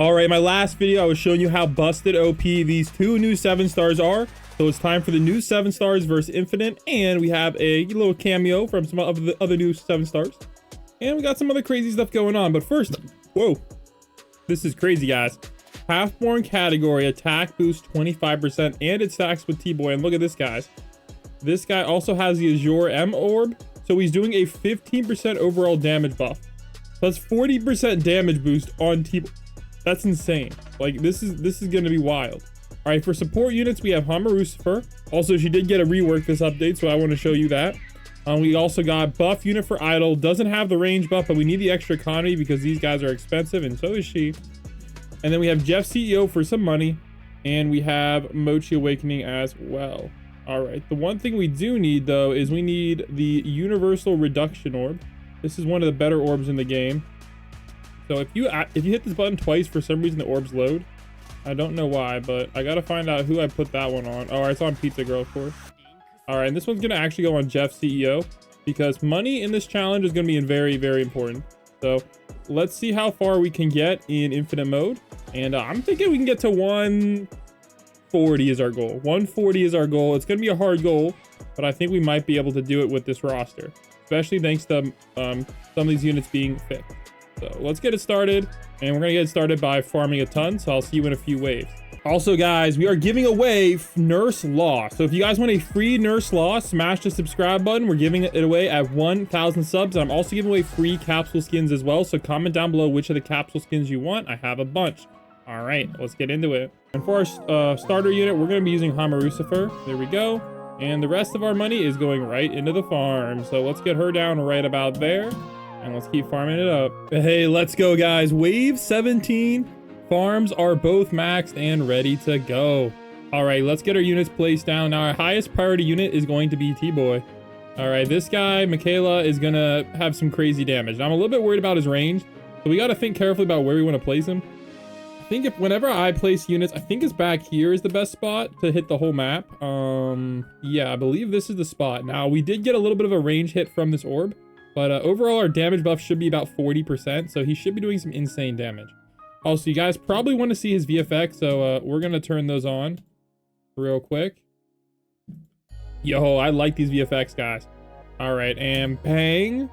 All right, my last video, I was showing you how busted OP these two new 7 stars are. So it's time for the new 7 stars versus Infinite. And we have a little cameo from some of the other new 7 stars. And we got some other crazy stuff going on. But first, whoa, this is crazy, guys. Half-born category, attack boost 25%, and it stacks with tboi. And look at this, guys. This guy also has the Azure M orb. So he's doing a 15% overall damage buff. So that's 40% damage boost on tboi. That's insane. Like, this is gonna be wild. All right, for support units, we have Lucifer. Also, she did get a rework this update, so I want to show you that. We also got buff unit for Idol. Doesn't have the range buff, but we need the extra economy because these guys are expensive, and so is she. And then we have Jeff CEO for some money, and we have Mochi Awakening as well. All right, the one thing we do need, though, is we need the Universal Reduction Orb. This is one of the better orbs in the game. So if you hit this button twice, for some reason the orbs load. I don't know why, but I gotta find out who I put that one on. Oh, it's on Pizza Girl, of course. All right, and this one's gonna actually go on Jeff CEO because money in this challenge is gonna be very, very important. So let's see how far we can get in infinite mode. And I'm thinking we can get to 140 is our goal. 140 is our goal. It's gonna be a hard goal, but I think we might be able to do it with this roster, especially thanks to some of these units being fixed. So let's get it started, and we're gonna get started by farming a ton. So I'll see you in a few waves. Also, guys, we are giving away Nurse Law. So if you guys want a free Nurse Law, smash the subscribe button. We're giving it away at 1,000 subs. And I'm also giving away free capsule skins as well. So comment down below which of the capsule skins you want. I have a bunch. All right, let's get into it. And for our starter unit, we're gonna be using Lucifer. There we go. And the rest of our money is going right into the farm. So let's get her down right about there. And let's keep farming it up. Hey, let's go, guys. Wave 17 farms are both maxed and ready to go. All right, let's get our units placed down. Now, our highest priority unit is going to be tboi. All right, this guy, Micheal, is gonna have some crazy damage. Now, I'm a little bit worried about his range, so we gotta think carefully about where we want to place him. I think whenever I place units, I think it's back here is the best spot to hit the whole map. Yeah, I believe this is the spot. Now, we did get a little bit of a range hit from this orb. But overall, our damage buff should be about 40%, so he should be doing some insane damage. Also, you guys probably want to see his VFX, so we're going to turn those on real quick. Yo, I like these VFX, guys. All right, and bang.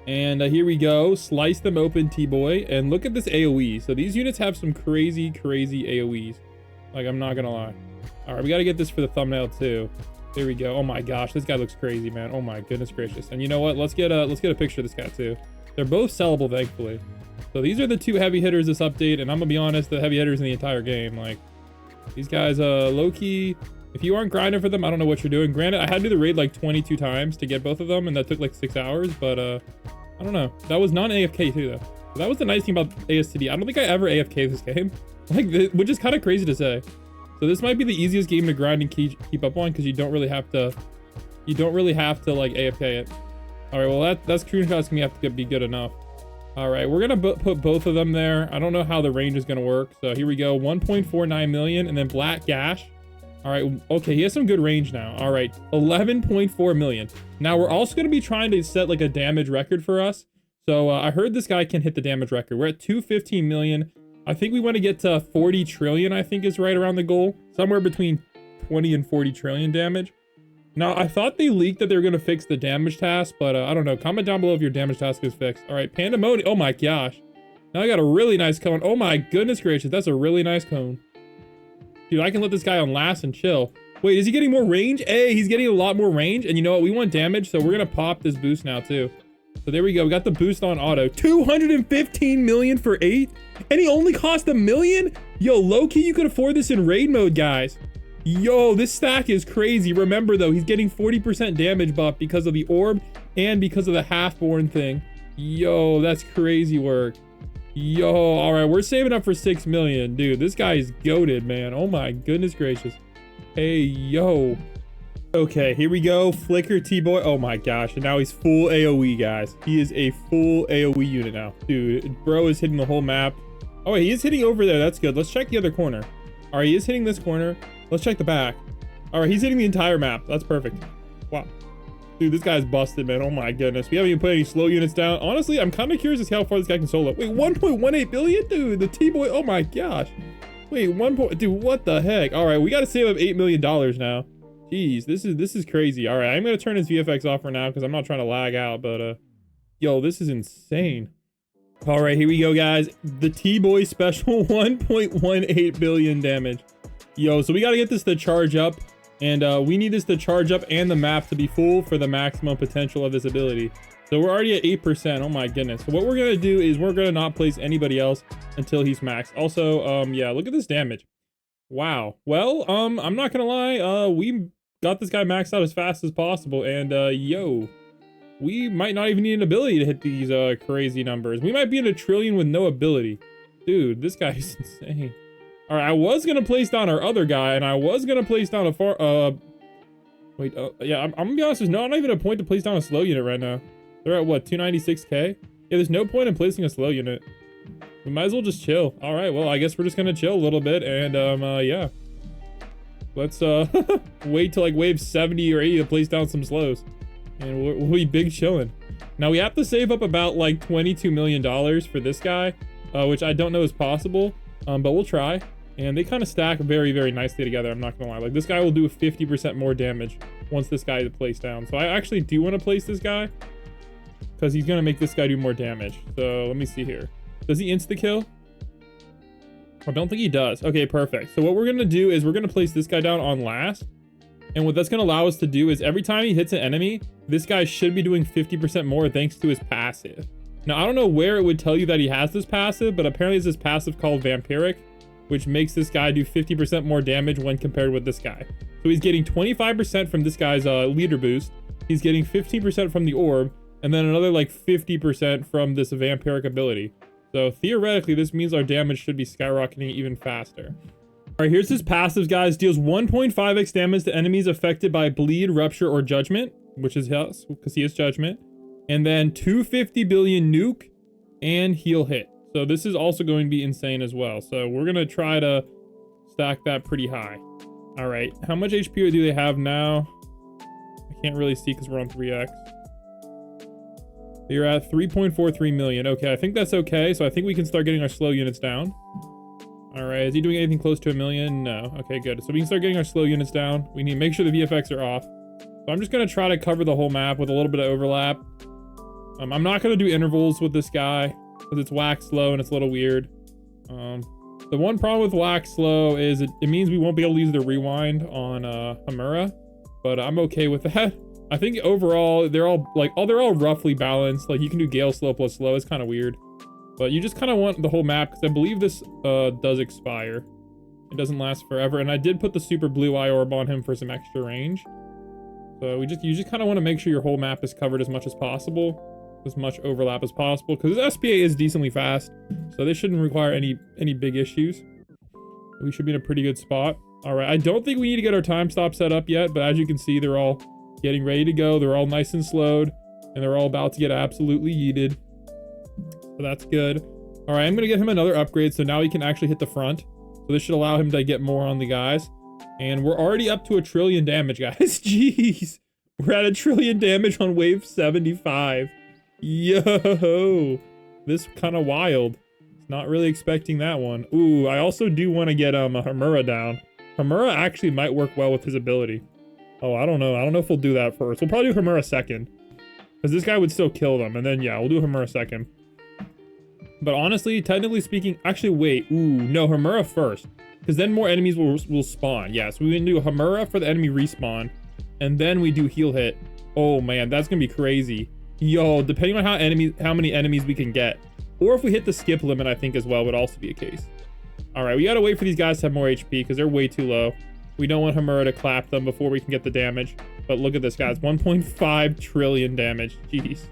And here we go. Slice them open, tboi. And look at this AoE. So these units have some crazy, crazy AoEs. Like, I'm not going to lie. All right, we got to get this for the thumbnail, too. There we go. Oh my gosh, this guy looks crazy, man. Oh my goodness gracious. And you know what? Let's get a picture of this guy too. They're both sellable, thankfully. So these are the two heavy hitters this update, and I'm gonna be honest, the heavy hitters in the entire game. Like, these guys, low-key, if you aren't grinding for them, I don't know what you're doing. Granted, I had to do the raid like 22 times to get both of them, and that took like 6 hours, but I don't know. That was non-AFK too, though. So that was the nice thing about ASTD. I don't think I ever AFK this game. Like, which is kind of crazy to say. So this might be the easiest game to grind and keep up on because you don't really have to like AFK it. All right, well that's screenshot's gonna have to be good enough. All right, we're gonna put both of them there. I don't know how the range is gonna work. So here we go, 1.49 million, and then Black Gash. All right, okay, he has some good range now. All right, 11.4 million. Now we're also gonna be trying to set like a damage record for us. So I heard this guy can hit the damage record. We're at 215 million. I think we want to get to 40 trillion, I think is right around the goal. Somewhere between 20 and 40 trillion damage. Now, I thought they leaked that they were going to fix the damage task, but I don't know. Comment down below if your damage task is fixed. All right, Pandemonium. Oh my gosh. Now I got a really nice cone. Oh my goodness gracious. That's a really nice cone. Dude, I can let this guy on last and chill. Wait, is he getting more range? Hey, he's getting a lot more range. And you know what? We want damage, so we're going to pop this boost now too. So there we go. We got the boost on auto. 215 million for 8. And he only cost $1 million? Yo, low-key, you could afford this in raid mode, guys. Yo, this stack is crazy. Remember, though, he's getting 40% damage buff because of the orb and because of the half-born thing. Yo, that's crazy work. Yo, all right, we're saving up for 6 million. Dude, this guy is goated, man. Oh, my goodness gracious. Hey, yo. Okay, here we go. Flicker tboi. Oh my gosh. And now he's full AoE, guys. He is a full AoE unit now. Dude, bro is hitting the whole map. Oh, wait, he is hitting over there. That's good. Let's check the other corner. All right, he is hitting this corner. Let's check the back. All right, he's hitting the entire map. That's perfect. Wow. Dude, this guy's busted, man. Oh my goodness. We haven't even put any slow units down. Honestly, I'm kind of curious as to how far this guy can solo. Wait, 1.18 billion? Dude, the T-Boy. Oh my gosh. Wait, dude, what the heck? All right, we got to save up $8 million now. Jeez, this is crazy. All right, I'm going to turn his VFX off for now because I'm not trying to lag out, but yo, this is insane. All right, here we go, guys. The T-Boy special, 1.18 billion damage. Yo, so we got to get this to charge up. And we need this to charge up and the map to be full for the maximum potential of this ability. So we're already at 8%. Oh my goodness. So what we're going to do is we're going to not place anybody else until he's maxed. Also, yeah, look at this damage. Wow. Well, I'm not going to lie. We got this guy maxed out as fast as possible. And yo, we might not even need an ability to hit these crazy numbers. We might be in a trillion with no ability. Dude, this guy is insane. All right, I was gonna place down our other guy, and I was gonna place down a yeah, I'm gonna be honest, there's not even a point to place down a slow unit right now. They're at what, 296k? Yeah, there's no point in placing a slow unit. We might as well just chill. All right, well, I guess we're just gonna chill a little bit, and yeah. Let's wait till like wave 70 or 80 to place down some slows, and we'll be big chilling. Now we have to save up about like $22 million for this guy, which I don't know is possible, but we'll try. And they kind of stack very, very nicely together. I'm not gonna lie. Like, this guy will do 50% more damage once this guy is placed down. So I actually do want to place this guy because he's gonna make this guy do more damage. So let me see here. Does he insta kill? I don't think he does. Okay, perfect. So what we're gonna do is we're gonna place this guy down on last. And what that's gonna allow us to do is every time he hits an enemy, this guy should be doing 50% more thanks to his passive. Now, I don't know where it would tell you that he has this passive, but apparently it's this passive called Vampiric, which makes this guy do 50% more damage when compared with this guy. So he's getting 25% from this guy's leader boost. He's getting 15% from the orb, and then another like 50% from this vampiric ability. So theoretically, this means our damage should be skyrocketing even faster. All right, here's his passives, guys. Deals 1.5x damage to enemies affected by bleed, rupture, or judgment, which is us, because he is judgment. And then 250 billion nuke and heal hit. So this is also going to be insane as well. So we're going to try to stack that pretty high. All right. How much HP do they have now? I can't really see because we're on 3x. You're at 3.43 million. Okay, I think that's okay. So I think we can start getting our slow units down. All right. Is he doing anything close to 1 million? No. Okay, good. So we can start getting our slow units down. We need to make sure the VFX are off. So I'm just going to try to cover the whole map with a little bit of overlap. I'm not going to do intervals with this guy, because it's wax slow and it's a little weird. The one problem with wax slow is it means we won't be able to use the rewind on Hamura, but I'm okay with that. I think overall they're all roughly balanced. Like, you can do Gale slow plus slow. It's kind of weird, but you just kind of want the whole map because I believe this does expire. It doesn't last forever, and I did put the super blue eye orb on him for some extra range. So you just kind of want to make sure your whole map is covered as much as possible. As much overlap as possible, because this SPA is decently fast, so this shouldn't require any big issues. We should be in a pretty good spot. All right, I don't think we need to get our time stop set up yet, but as you can see, they're all getting ready to go. They're all nice and slowed, and they're all about to get absolutely yeeted. So that's good. All right, I'm gonna get him another upgrade, so now he can actually hit the front. So this should allow him to get more on the guys. And we're already up to 1 trillion damage, guys. Jeez, we're at 1 trillion damage on wave 75. Yo, this kind of wild. Not really expecting that one. Ooh, I also do want to get Hamura down. Hamura actually might work well with his ability. Oh, I don't know if we'll do that first. We'll probably do Hamura second, because this guy would still kill them. And then yeah, we'll do Hamura second. But honestly, technically speaking, actually wait. Ooh, no, Hamura first, because then more enemies will spawn. Yeah, so we can do Hamura for the enemy respawn, and then we do heal hit. Oh man, that's gonna be crazy. Yo, depending on how many enemies we can get, or if we hit the skip limit, I think as well would also be a case. All right, we gotta wait for these guys to have more HP because they're way too low. We don't want Hamura to clap them before we can get the damage. But look at this, guys, 1.5 trillion damage. Jeez.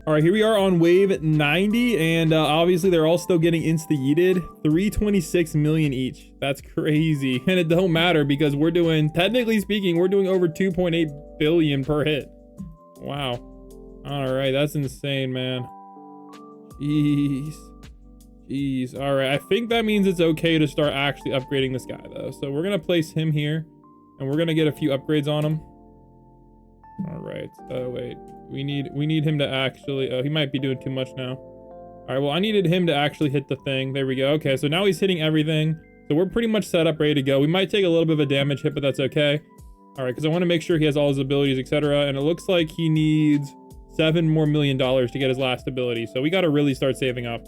All right, here we are on wave 90, and obviously they're all still getting insta-yeeted. 326 million each. That's crazy, and it don't matter because we're doing, technically speaking, we're doing over 2.8 billion per hit. Wow. All right, that's insane, man. Jeez. All right, I think that means it's okay to start actually upgrading this guy, though. So we're gonna place him here, and we're gonna get a few upgrades on him. All right. Oh, wait. We need him to actually... Oh, he might be doing too much now. All right, well, I needed him to actually hit the thing. There we go. Okay, so now he's hitting everything. So we're pretty much set up, ready to go. We might take a little bit of a damage hit, but that's okay. All right, because I want to make sure he has all his abilities, etc. And it looks like he needs $7 more million to get his last ability. So we got to really start saving up.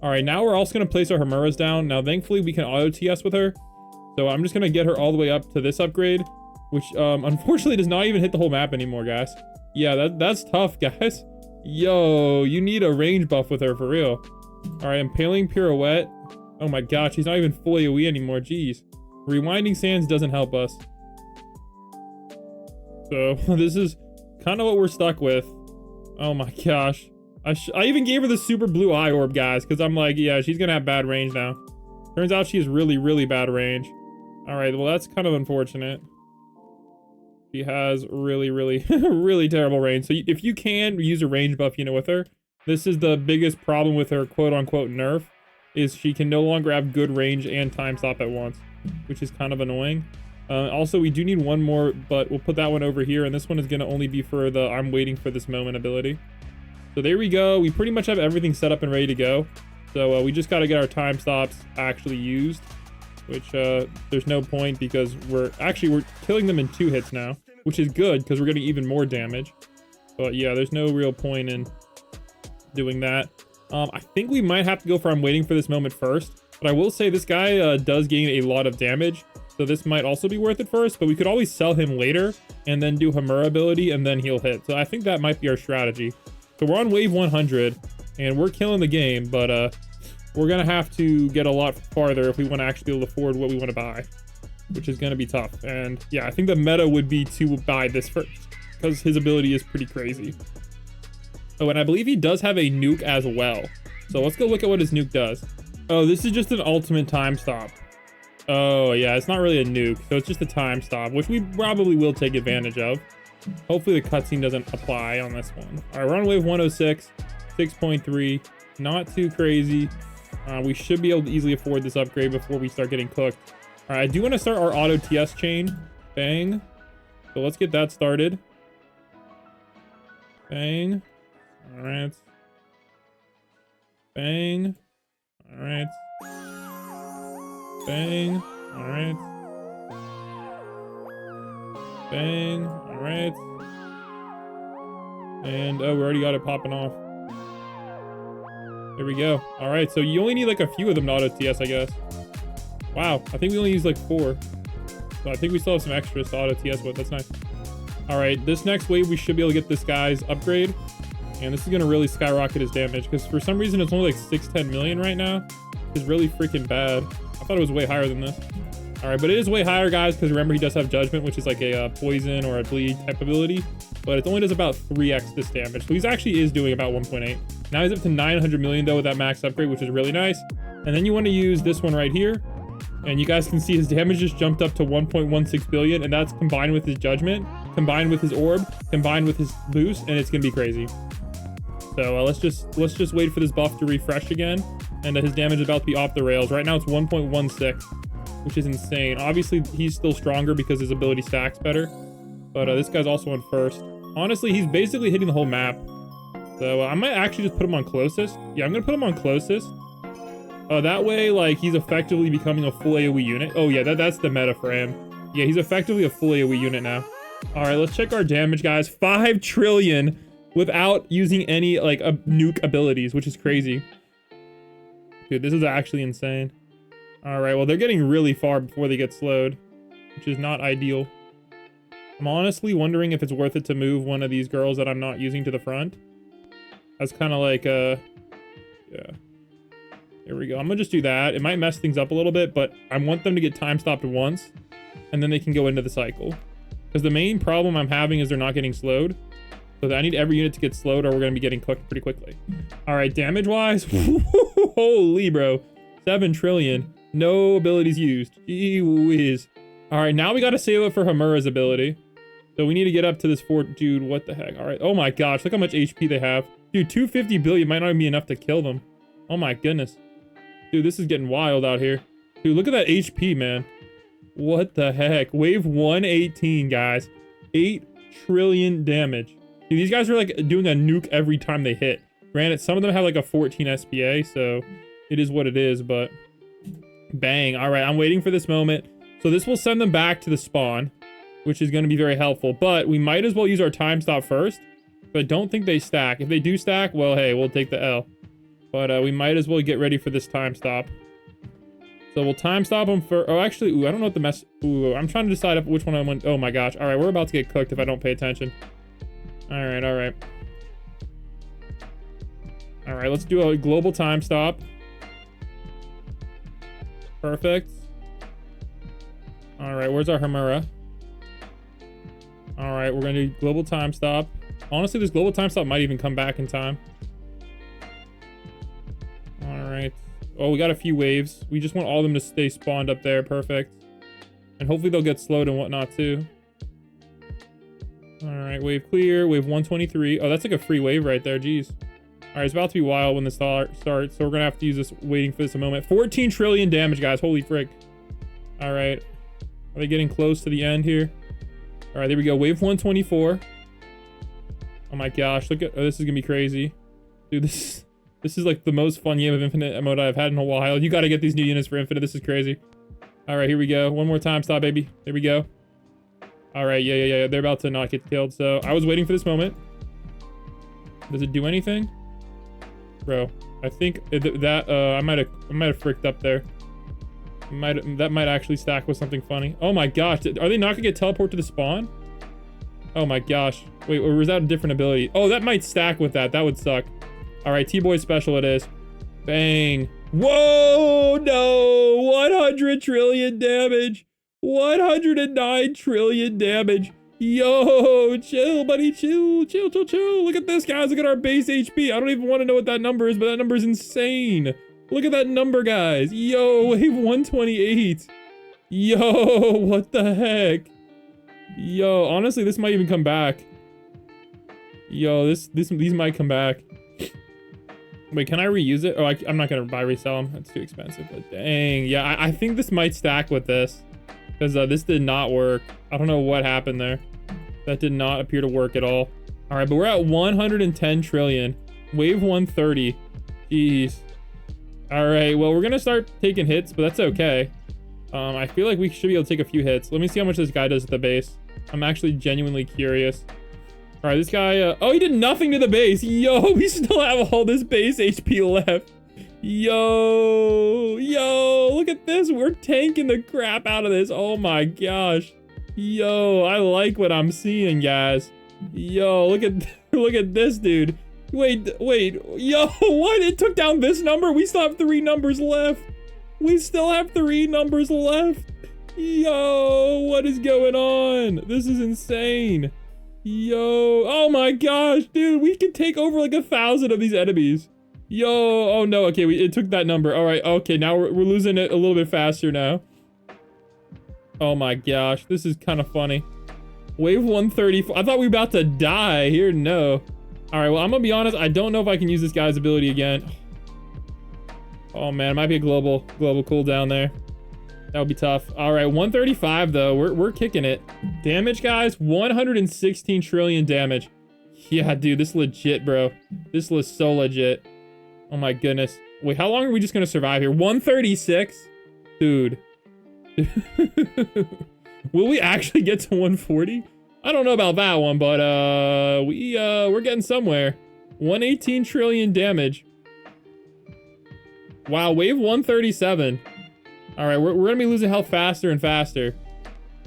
All right, now we're also going to place our Homura's down. Now, thankfully, we can auto TS with her. So I'm just going to get her all the way up to this upgrade, which unfortunately does not even hit the whole map anymore, guys. Yeah, that's tough, guys. Yo, you need a range buff with her for real. All right, Impaling Pirouette. Oh my gosh, he's not even fully AoE anymore. Jeez. Rewinding Sands doesn't help us. So this is kind of what we're stuck with. Oh my gosh. I even gave her the super blue eye orb, guys, because I'm like, yeah, she's going to have bad range now. Turns out she has really, really bad range. All right, well, that's kind of unfortunate. She has really, really, really terrible range. So if you can use a range buff, with her, this is the biggest problem with her quote-unquote nerf, is she can no longer have good range and time stop at once, which is kind of annoying. Also, we do need one more, but we'll put that one over here, and this one is going to only be for the I'm waiting for this moment ability. So there we go. We pretty much have everything set up and ready to go. So we just got to get our time stops actually used, which there's no point because we're killing them in 2 hits now, which is good because we're getting even more damage. But yeah, there's no real point in doing that. I think we might have to go for I'm waiting for this moment first, but I will say this guy does gain a lot of damage. So this might also be worth it first, but we could always sell him later and then do Homura ability and then he'll hit. So I think that might be our strategy. So we're on wave 100 and we're killing the game, but we're going to have to get a lot farther if we want to actually be able to afford what we want to buy, which is going to be tough. And yeah, I think the meta would be to buy this first because his ability is pretty crazy. Oh, and I believe he does have a nuke as well. So let's go look at what his nuke does. Oh, this is just an ultimate time stop. Oh, yeah, it's not really a nuke, so it's just a time stop, which we probably will take advantage of. Hopefully the cutscene doesn't apply on this one. All right, we're on wave 106, 6.3, not too crazy. We should be able to easily afford this upgrade before we start getting cooked. All right, I do want to start our auto TS chain. Bang. So let's get that started. Bang. All right. Bang. All right. Bang. All right. Bang. All right. And oh, we already got it popping off. There we go. All right, so you only need like a few of them to auto TS, I guess. Wow, I think we only used like 4. So I think we still have some extras to auto TS with. That's nice. All right, this next wave we should be able to get this guy's upgrade, and this is gonna really skyrocket his damage because for some reason it's only like 610 million right now. It's really freaking bad. I thought it was way higher than this. All right, but it is way higher, guys, because remember he does have Judgment, which is like a poison or a bleed type ability, but it only does about 3x this damage. So he actually is doing about 1.8. Now he's up to 900 million though with that max upgrade, which is really nice. And then you want to use this one right here, and you guys can see his damage just jumped up to 1.16 billion, and that's combined with his Judgment, combined with his orb, combined with his boost, and it's gonna be crazy. So let's just wait for this buff to refresh again, and his damage is about to be off the rails. Right now it's 1.16, which is insane. Obviously he's still stronger because his ability stacks better, but this guy's also on first. Honestly, he's basically hitting the whole map. So I might actually just put him on closest. Yeah, I'm gonna put him on closest. That way, like, he's effectively becoming a full AoE unit. Oh yeah, that's the meta for him. Yeah, he's effectively a full AoE unit now. All right, let's check our damage, guys. 5 trillion without using any like nuke abilities, which is crazy. Dude, this is actually insane. All right, well, they're getting really far before they get slowed, which is not ideal. I'm honestly wondering if it's worth it to move one of these girls that I'm not using to the front. That's kind of like, yeah. There we go. I'm gonna just do that. It might mess things up a little bit, but I want them to get time stopped once, and then they can go into the cycle. Because the main problem I'm having is they're not getting slowed. So I need every unit to get slowed or we're gonna be getting cooked pretty quickly. All right, damage-wise, holy bro. 7 trillion. No abilities used. Gee whiz. All right, now we gotta save up for Homura's ability. So we need to get up to this 4. Dude, what the heck? All right. Oh my gosh, look how much HP they have. Dude, 250 billion might not even be enough to kill them. Oh my goodness. Dude, this is getting wild out here. Dude, look at that HP, man. What the heck? Wave 118, guys. 8 trillion damage. Dude, these guys are like doing a nuke every time they hit. Granted, some of them have like a 14 SPA, so it is what it is, but bang. All right, I'm waiting for this moment. So this will send them back to the spawn, which is going to be very helpful, but we might as well use our time stop first. But I don't think they stack. If they do stack, well, hey, we'll take the L. But we might as well get ready for this time stop. So we'll time stop them for... Oh, actually, ooh, I don't know what the mess... Ooh, I'm trying to decide which one I want... Oh my gosh. All right, we're about to get cooked if I don't pay attention. All right, all right. All right, let's do a global time stop. Perfect. All right, where's our Hamura? All right, we're going to do global time stop. Honestly, this global time stop might even come back in time. All right. Oh, we got a few waves. We just want all of them to stay spawned up there. Perfect. And hopefully they'll get slowed and whatnot too. All right, wave clear. Wave 123. Oh, that's like a free wave right there. Jeez. All right, it's about to be wild when this starts. So we're going to have to use this waiting for this a moment. 14 trillion damage, guys. Holy frick. All right. Are they getting close to the end here? All right, there we go. Wave 124. Oh my gosh, look at... Oh, this is gonna be crazy. Dude, this is like the most fun game of Infinite mode I've had in a while. You gotta get these new units for Infinite. This is crazy. All right, here we go. One more time stop, baby. There we go. All right, yeah. They're about to not get killed. So I was waiting for this moment. Does it do anything? Bro, I think that I might have fricked up there. That might actually stack with something funny. Oh my gosh, are they not gonna get teleport to the spawn? Oh my gosh. Wait, or was that a different ability? Oh, that might stack with that. That would suck. All right, T-Boy special it is. Bang. Whoa, no. 100 trillion damage. 109 trillion damage. Yo, chill, buddy. Chill. Look at this, guys. Look at our base HP. I don't even want to know what that number is, but that number is insane. Look at that number, guys. Yo, wave 128. Yo, what the heck? Yo, honestly, this might even come back. Yo, these might come back. Wait, can I reuse it? Oh, I'm not gonna resell them. That's too expensive. But dang, yeah, I think this might stack with this because this did not work. I don't know what happened there. That did not appear to work at all. All right, but we're at 110 trillion. Wave 130. Jeez. All right, well, we're gonna start taking hits, but that's okay. I feel like we should be able to take a few hits. Let me see how much this guy does at the base. I'm actually genuinely curious. All right, this guy, oh, he did nothing to the base. Yo, we still have all this base HP left. Yo, look at this. We're tanking the crap out of this. Oh my gosh. Yo, I like what I'm seeing, guys. Yo, look at this, dude. Wait. Yo, what? It took down this number? We still have 3 numbers left. Yo, what is going on? This is insane. Yo, oh my gosh, dude, we can take over like 1,000 of these enemies. Yo, oh no, okay, it took that number. All right, okay, now we're losing it a little bit faster now. Oh my gosh, this is kind of funny. Wave 134. I thought we were about to die here. No. All right, well, I'm gonna be honest. I don't know if I can use this guy's ability again. Oh man, it might be a global cooldown there. That would be tough. All right, 135 though. We're kicking it. Damage, guys, 116 trillion damage. Yeah, dude, this is legit, bro. This is so legit. Oh my goodness. Wait, how long are we just gonna survive here? 136? Dude. Will we actually get to 140? I don't know about that one, but we're getting somewhere. 118 trillion damage. Wow, wave 137. All right, we're gonna be losing health faster and faster.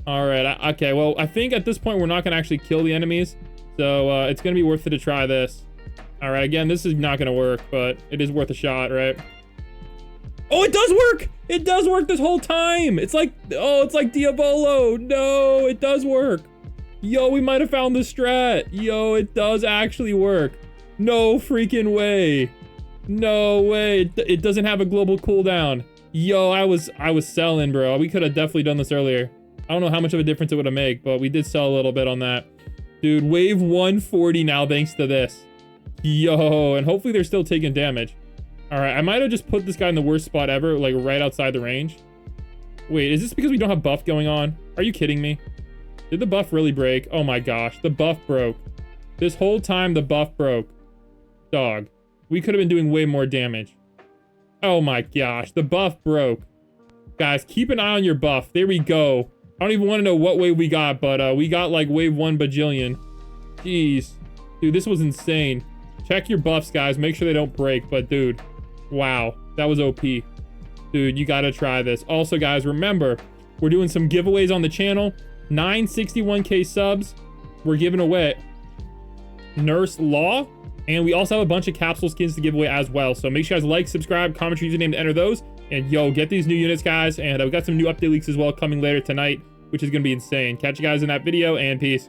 All right, okay, well, I think at this point we're not gonna actually kill the enemies, so it's gonna be worth it to try this. All right, again, this is not gonna work, but it is worth a shot, right? Oh, it does work! It does work this whole time! It's like, oh, it's like Diabolo! No, it does work! Yo, we might have found the strat! Yo, it does actually work! No freaking way! No way! It doesn't have a global cooldown. Yo, I was selling, bro. We could have definitely done this earlier. I don't know how much of a difference it would have made, but we did sell a little bit on that. Dude, wave 140 now thanks to this. Yo, and hopefully they're still taking damage. All right, I might have just put this guy in the worst spot ever, like right outside the range. Wait, is this because we don't have buff going on? Are you kidding me? Did the buff really break? Oh my gosh, the buff broke. This whole time the buff broke. Dog. We could have been doing way more damage. Oh my gosh, the buff broke. Guys, keep an eye on your buff. There we go. I don't even want to know what wave we got, but we got like wave 1 bajillion. Jeez. Dude, this was insane. Check your buffs, guys. Make sure they don't break. But dude, wow. That was OP. Dude, you gotta try this. Also, guys, remember, we're doing some giveaways on the channel. 961K subs. We're giving away Nurse Law. And we also have a bunch of capsule skins to give away as well. So make sure you guys like, subscribe, comment your username to enter those. And yo, get these new units, guys. And we got some new update leaks as well coming later tonight, which is going to be insane. Catch you guys in that video, and peace.